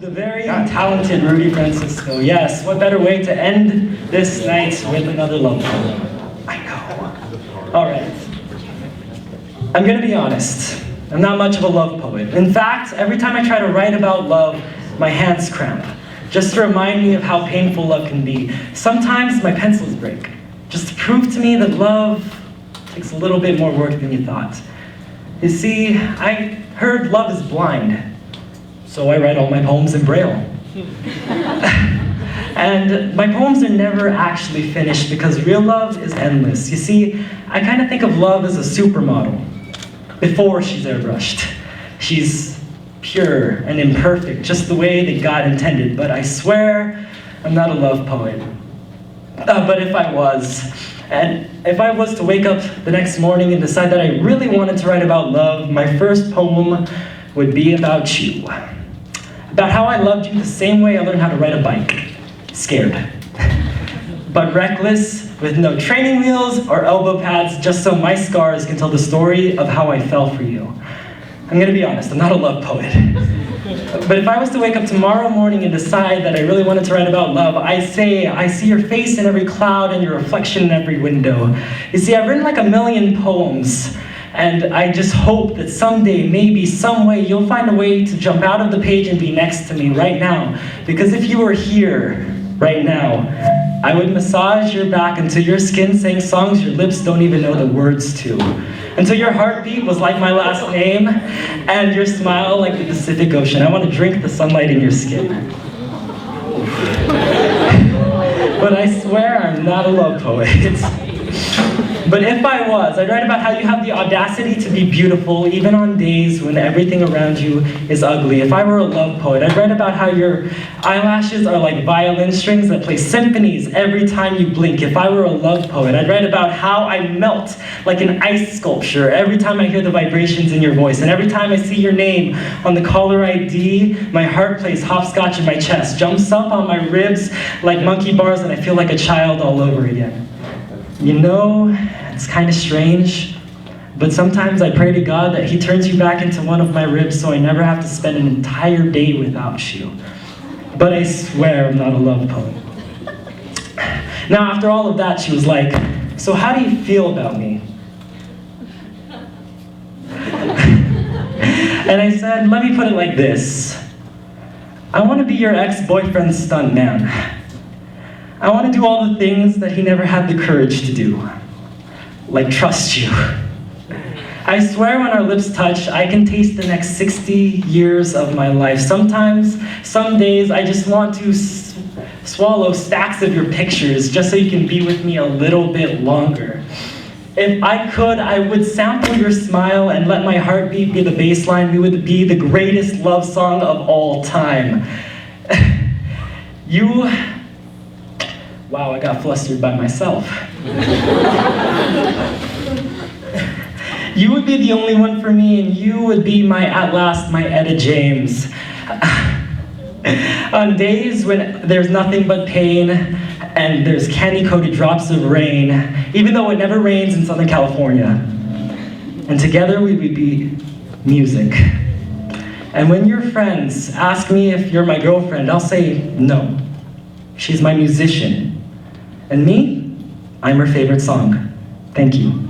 The very talented Rudy Francisco. Yes, what better way to end this night with another love poem? I know. All right. I'm gonna be honest. I'm not much of a love poet. In fact, every time I try to write about love, my hands cramp, just to remind me of how painful love can be. Sometimes my pencils break, just to prove to me that love takes a little bit more work than you thought. You see, I heard love is blind, so I write all my poems in Braille. And my poems are never actually finished because real love is endless. You see, I kind of think of love as a supermodel before she's airbrushed. She's pure and imperfect, just the way that God intended. But I swear, I'm not a love poet. But if I was, and if I was to wake up the next morning and decide that I really wanted to write about love, my first poem would be about you. About how I loved you the same way I learned how to ride a bike. Scared. But reckless, with no training wheels or elbow pads, just so my scars can tell the story of how I fell for you. I'm gonna be honest, I'm not a love poet. But if I was to wake up tomorrow morning and decide that I really wanted to write about love, I say, I see your face in every cloud and your reflection in every window. You see, I've written like 1,000,000 poems, and I just hope that someday, maybe, some way, you'll find a way to jump out of the page and be next to me right now. Because if you were here right now, I would massage your back until your skin sang songs your lips don't even know the words to. Until your heartbeat was like my last name, and your smile like the Pacific Ocean. I want to drink the sunlight in your skin. But I swear I'm not a love poet. But if I was, I'd write about how you have the audacity to be beautiful even on days when everything around you is ugly. If I were a love poet, I'd write about how your eyelashes are like violin strings that play symphonies every time you blink. If I were a love poet, I'd write about how I melt like an ice sculpture every time I hear the vibrations in your voice. And every time I see your name on the caller ID, my heart plays hopscotch in my chest, jumps up on my ribs like monkey bars, and I feel like a child all over again. You know, it's kind of strange, but sometimes I pray to God that He turns you back into one of my ribs so I never have to spend an entire day without you. But I swear I'm not a love poet. Now, after all of that, she was like, so how do you feel about me? And I said, let me put it like this. I want to be your ex-boyfriend's stunt man. I want to do all the things that he never had the courage to do, like trust you. I swear when our lips touch, I can taste the next 60 years of my life. Sometimes, some days, I just want to swallow stacks of your pictures just so you can be with me a little bit longer. If I could, I would sample your smile and let my heartbeat be the bass line. We would be the greatest love song of all time. Wow, I got flustered by myself. You would be the only one for me, and you would be at last, my Etta James. On days when there's nothing but pain, and there's candy-coated drops of rain, even though it never rains in Southern California. And together we would be music. And when your friends ask me if you're my girlfriend, I'll say no. She's my musician. And me, I'm her favorite song. Thank you.